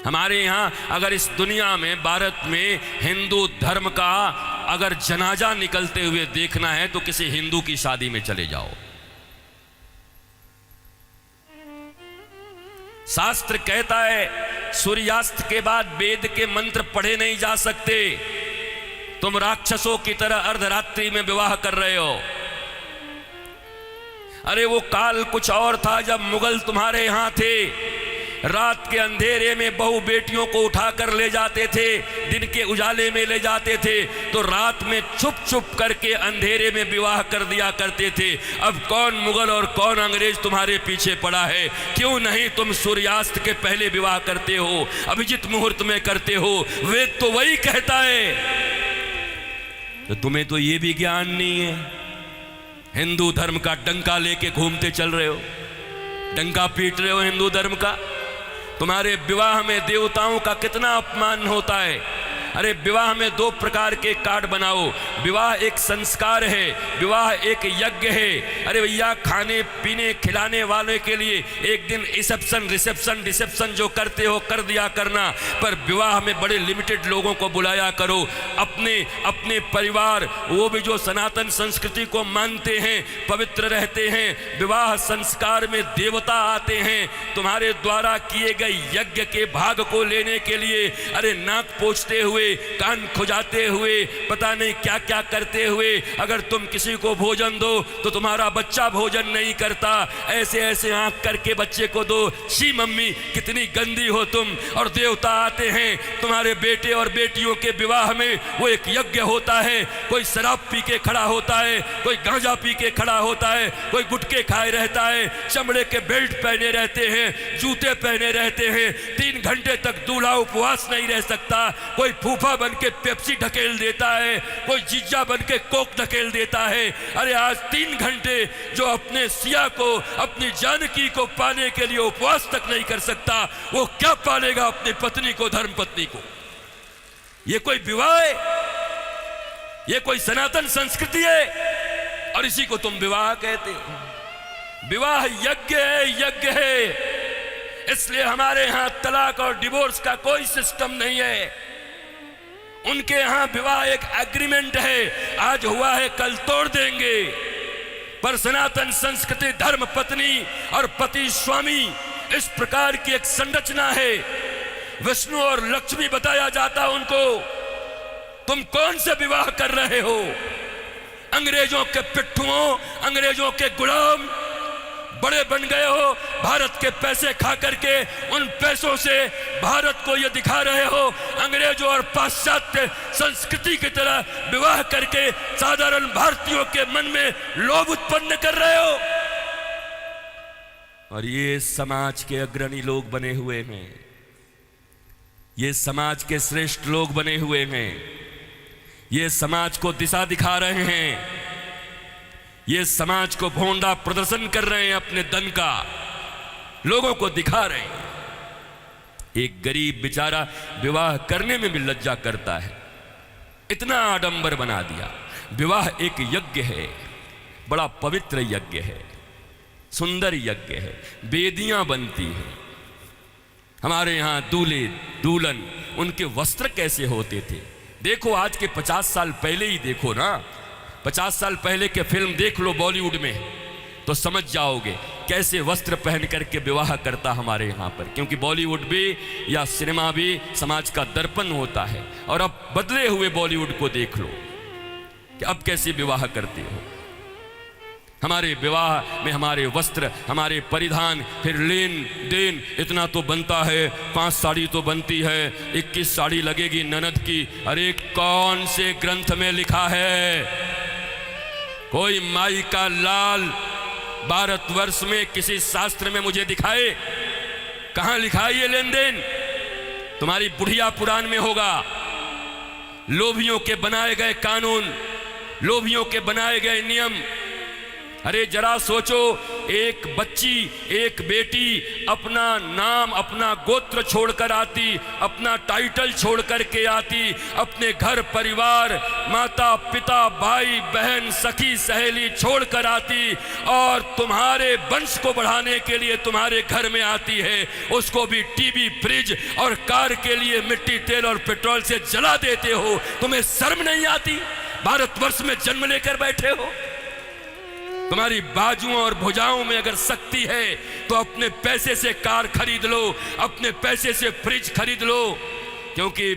हमारे यहाँ अगर इस दुनिया में, भारत में हिंदू धर्म का अगर जनाजा निकलते हुए देखना है तो किसी हिंदू की शादी में चले जाओ। शास्त्र कहता है सूर्यास्त के बाद वेद के मंत्र पढ़े नहीं जा सकते। तुम राक्षसों की तरह अर्धरात्रि में विवाह कर रहे हो। अरे वो काल कुछ और था जब मुगल तुम्हारे यहां थे। रात के अंधेरे में बहू बेटियों को उठाकर ले जाते थे, दिन के उजाले में ले जाते थे, तो रात में छुप छुप करके अंधेरे में विवाह कर दिया करते थे। अब कौन मुगल और कौन अंग्रेज तुम्हारे पीछे पड़ा है? क्यों नहीं तुम सूर्यास्त के पहले विवाह करते हो, अभिजित मुहूर्त में करते हो? वेद तो वही कहता है। तो तुम्हें तो ये भी ज्ञान नहीं है। हिंदू धर्म का डंका लेके घूमते चल रहे हो, डंका पीट रहे हो हिंदू धर्म का। तुम्हारे विवाह में देवताओं का कितना अपमान होता है। अरे विवाह में दो प्रकार के कार्ड बनाओ। विवाह एक संस्कार है, विवाह एक यज्ञ है। अरे भैया, खाने पीने खिलाने वाले के लिए एक दिन रिसेप्शन जो करते हो कर दिया करना, पर विवाह में बड़े लिमिटेड लोगों को बुलाया करो। अपने अपने परिवार, वो भी जो सनातन संस्कृति को मानते हैं, पवित्र रहते हैं। विवाह संस्कार में देवता आते हैं तुम्हारे द्वारा किए गए यज्ञ के भाग को लेने के लिए। अरे नाक पोंछते हुए, कान खुजाते हुए, पता नहीं क्या क्या करते हुए अगर तुम किसी को भोजन दो तो तुम्हारा बच्चा भोजन नहीं करता। ऐसे ऐसे आंख करके बच्चे को दो। शी मम्मी कितनी गंदी हो तुम। और देवता आते हैं तुम्हारे बेटे और बेटियों के विवाह में। वो एक यज्ञ होता है। कोई शराब पी के खड़ा होता है, कोई गांजा पी के खड़ा होता है, कोई गुटके खाए रहता है, चमड़े के बेल्ट पहने रहते हैं, जूते पहने रहते हैं। 3 घंटे तक दूल्हा उपवास नहीं रह सकता। कोई फूफा बन के पेप्सी ढकेल देता है, कोई जीजा बन के कोक ढकेल देता है। अरे आज 3 घंटे जो अपने सिया को, अपनी जानकी को पाने के लिए उपवास तक नहीं कर सकता, वो क्या पालेगा अपनी पत्नी को, धर्म पत्नी को? ये कोई विवाह है? ये कोई सनातन संस्कृति है? और इसी को तुम विवाह कहते हो। विवाह यज्ञ है, यज्ञ है। इसलिए हमारे यहां तलाक और डिवोर्स का कोई सिस्टम नहीं है। उनके यहां विवाह एक एग्रीमेंट है, आज हुआ है कल तोड़ देंगे। पर सनातन संस्कृति धर्म पत्नी और पति स्वामी, इस प्रकार की एक संरचना है। विष्णु और लक्ष्मी बताया जाता उनको। तुम कौन से विवाह कर रहे हो? अंग्रेजों के पिट्ठुओं, अंग्रेजों के गुलाम बड़े बन गए हो। भारत के पैसे खा करके उन पैसों से भारत को ये दिखा रहे हो अंग्रेजों और पाश्चात्य संस्कृति की तरह विवाह करके साधारण भारतीयों के मन में लोभ उत्पन्न कर रहे हो। और ये समाज के अग्रणी लोग बने हुए हैं, ये समाज के श्रेष्ठ लोग बने हुए हैं, ये समाज को दिशा दिखा रहे हैं, ये समाज को भोंडा प्रदर्शन कर रहे हैं, अपने धन का लोगों को दिखा रहे हैं। एक गरीब बेचारा विवाह करने में भी लज्जा करता है, इतना आडंबर बना दिया। विवाह एक यज्ञ है, बड़ा पवित्र यज्ञ है, सुंदर यज्ञ है, वेदियां बनती हैं। हमारे यहां दूल्हे दुल्हन, उनके वस्त्र कैसे होते थे? देखो आज के 50 साल पहले ही देखो ना, 50 साल पहले के फिल्म देख लो बॉलीवुड में, तो समझ जाओगे कैसे वस्त्र पहन करके विवाह करता हमारे यहाँ पर। क्योंकि बॉलीवुड भी या सिनेमा भी समाज का दर्पण होता है। और अब बदले हुए बॉलीवुड को देख लो कि अब कैसे विवाह करते हो। हमारे विवाह में हमारे वस्त्र, हमारे परिधान, फिर लेन देन इतना तो बनता है। 5 साड़ी तो बनती है, 21 साड़ी लगेगी ननद की। अरे कौन से ग्रंथ में लिखा है? कोई माई का लाल भारतवर्ष में किसी शास्त्र में मुझे दिखाए? कहां लिखा है ये लेन देन? तुम्हारी बुढ़िया पुराण में होगा। लोभियों के बनाए गए कानून, लोभियों के बनाए गए नियम। अरे जरा सोचो, एक बच्ची, एक बेटी अपना नाम, अपना गोत्र छोड़कर आती, अपना टाइटल छोड़ करके आती, अपने घर परिवार, माता पिता, भाई बहन, सखी सहेली छोड़कर आती और तुम्हारे वंश को बढ़ाने के लिए तुम्हारे घर में आती है, उसको भी टीवी, फ्रिज और कार के लिए मिट्टी, तेल और पेट्रोल से जला देते हो। तुम्हें शर्म नहीं आती? भारतवर्ष में जन्म लेकर बैठे हो। तुम्हारी बाजुओं और भुजाओं में अगर शक्ति है तो अपने पैसे से कार खरीद लो, अपने पैसे से फ्रिज खरीद लो, क्योंकि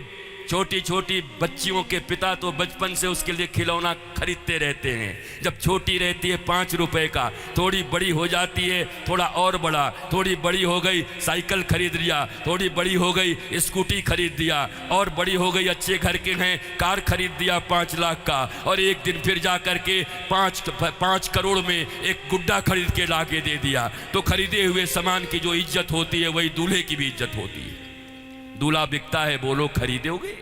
छोटी छोटी बच्चियों के पिता तो बचपन से उसके लिए खिलौना खरीदते रहते हैं। जब छोटी रहती है 5 रुपए का, थोड़ी बड़ी हो जाती है थोड़ा और बड़ा, थोड़ी बड़ी हो गई साइकिल खरीद लिया, थोड़ी बड़ी हो गई स्कूटी खरीद दिया, और बड़ी हो गई अच्छे घर के हैं कार खरीद दिया 5 लाख का, और एक दिन फिर जा कर के 5 करोड़ में एक गुड्डा खरीद के ला के दे दिया। तो खरीदे हुए सामान की जो इज्जत होती है वही दूल्हे की भी इज्जत होती है। दूल्हा बिकता है, बोलो खरीदोगे?